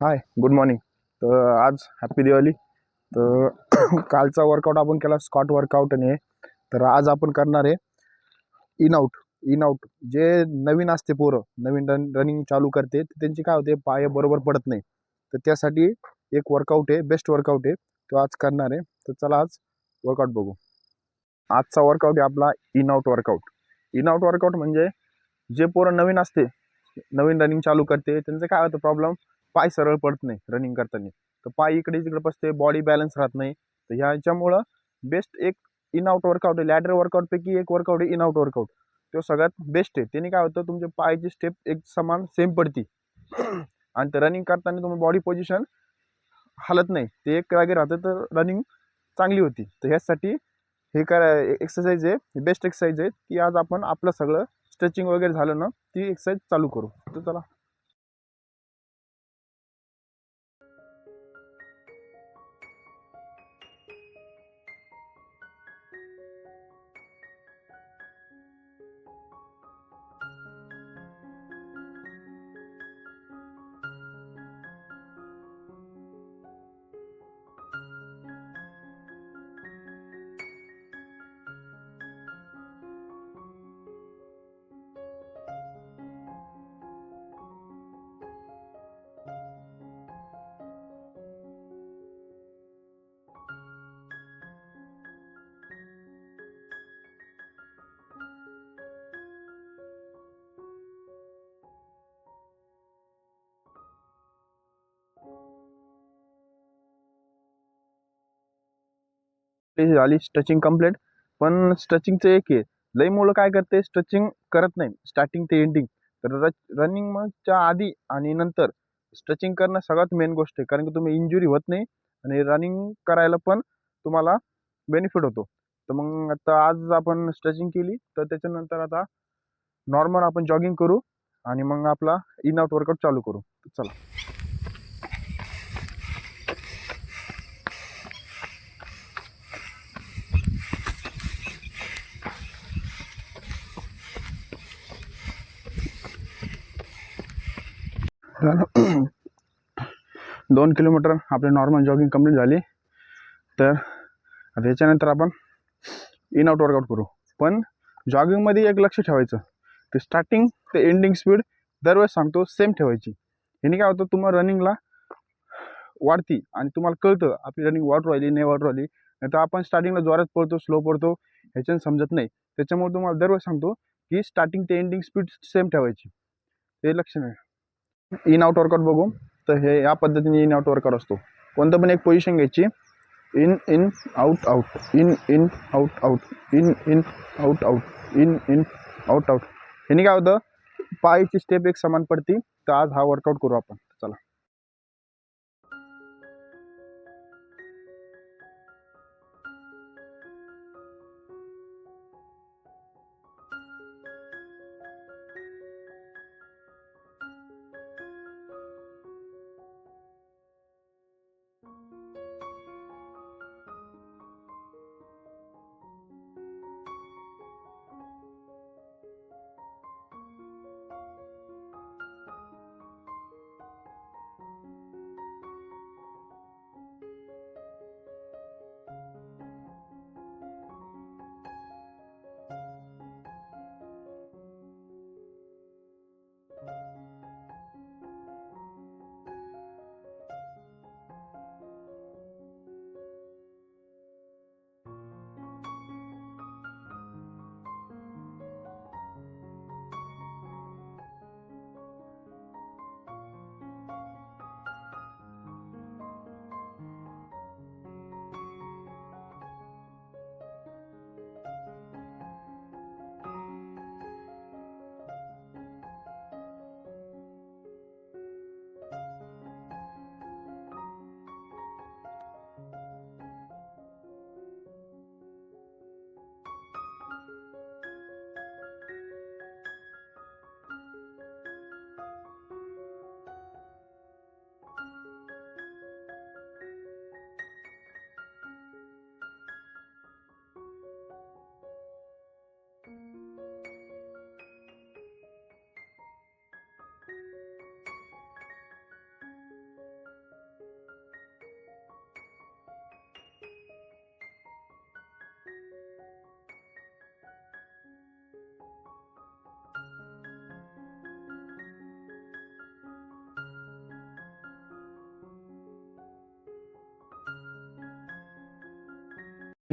हाय, good morning. तर आज happy Diwali. तर कालचा वर्कआउट आपण केला स्कॉट वर्कआउट आणि हे. तर आज आपण करणार आहे इन आउट. इन आउट जे नवीन असते पोरं नवीन रनिंग चालू करते तर त्यांची काय होते, पाय बरोबर पडत नाही. तर त्यासाठी एक वर्कआउट आहे, बेस्ट वर्कआउट आहे, तो आज करणार आहे. तर चला आज वर्कआउट बघू. आजचा वर्कआउट आहे आपला in out workout. In out workout म्हणजे जे पोरं नवीन असते, नवीन रनिंग चालू करते, त्यांचं काय होतं प्रॉब्लेम, पाय सरळ पडत नाही रनिंग करताना. तर पाय इकडे तिकडे बसते, बॉडी बॅलन्स राहत नाही. तर ह्याच्यामुळं बेस्ट एक इन आउट वर्कआउट आहे. लॅडर वर्कआउट पैकी एक वर्कआउट आहे इन आउट वर्कआउट. तो सगळ्यात बेस्ट आहे. त्याने काय होतं, तुमच्या पायाची स्टेप एक समान सेम पडती आणि ते रनिंग करताना तुम्ही बॉडी पोझिशन हलत नाही, ते एक जागी राहतं, तर रनिंग चांगली होती. तर ह्यासाठी हे करा एक्सरसाइज आहे, बेस्ट एक्सरसाइज आहे. की आज आपण आपलं सगळं स्ट्रेचिंग वगैरे झालं ना, ती एक्सरसाइज चालू करू. तर चला. झाली स्ट्रेचिंग कम्प्लीट. पण स्ट्रेचिंगचं एक आहे, लई मुलं काय करते, स्ट्रेचिंग करत नाही स्टार्टिंग ते एंडिंग. तर रनिंग मगच्या आधी आणि नंतर स्ट्रेचिंग करणं सगळ्यात मेन गोष्ट आहे, कारण की तुम्ही इंजुरी होत नाही आणि रनिंग करायला पण तुम्हाला बेनिफिट होतो. तर मग आता आज आपण स्ट्रेचिंग केली, तर त्याच्यानंतर आता नॉर्मल आपण जॉगिंग करू आणि मग आपला इन आउट वर्कआउट चालू करू. चला. झालं. 2 किलोमीटर आपली नॉर्मल जॉगिंग कंप्लीट झाली. तर आता याच्यानंतर आपण इन आउट वर्कआउट करू. पण जॉगिंगमध्ये एक लक्ष ठेवायचं, ते स्टार्टिंग ते एंडिंग स्पीड दरवेळेस सांगतो सेम ठेवायची. ह्याने काय होतं, तुम्हाला रनिंगला वाढती आणि तुम्हाला कळतं आपली रनिंग वाढू राहिली नाही वाढू राहिली. नाही तर आपण स्टार्टिंगला जोरात पळतो, स्लो पळतो, ह्याच्यानं समजत नाही. त्याच्यामुळे तुम्हाला दरवेळेस सांगतो की स्टार्टिंग ते एंडिंग स्पीड सेम ठेवायची. ते लक्ष नाही. इन आउट वर्कआउट बघू. तर हे या पद्धतीने इन आउट वर्कआउट असतो. कोणतं पण एक पोझिशन घ्यायची, in in out out, in in out out, in in out out, in in out out. ह्याने काय होतं, पायची स्टेप एक समान पडती. तर आज हा वर्कआउट करू आपण. चला.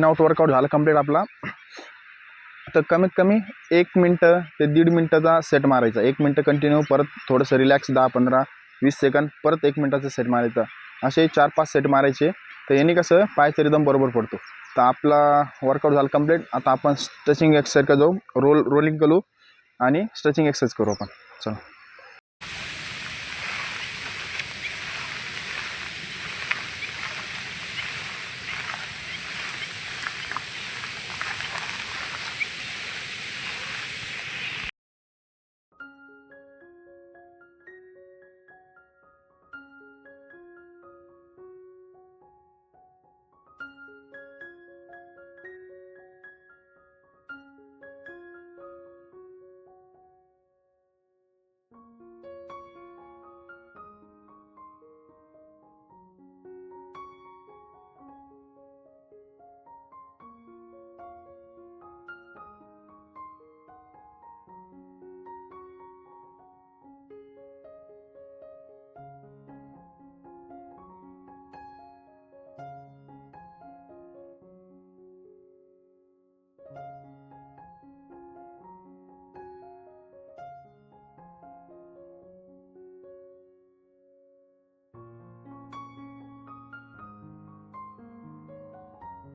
इन आउट वर्कआउट झालं कंप्लीट आपला, तर कमीत कमी 1 मिनटं ते 1.5 मिनटाचा सेट मारायचा. 1 मिनटं कंटिन्यू, परत थोडंसं रिलॅक्स 10-15-20 सेकंद, परत 1 मिनटाचा सेट मारायचा. असे 4-5 सेट मारायचे. तर याने कसं पायाचा रिदम बरोबर पडतो. तर आपला वर्कआउट झाला कंप्लीट. आता आपण स्ट्रेचिंग एक्सरसाइज जाऊ, रोलिंग करू आणि स्ट्रेचिंग एक्सरसाइज करू आपण. चला.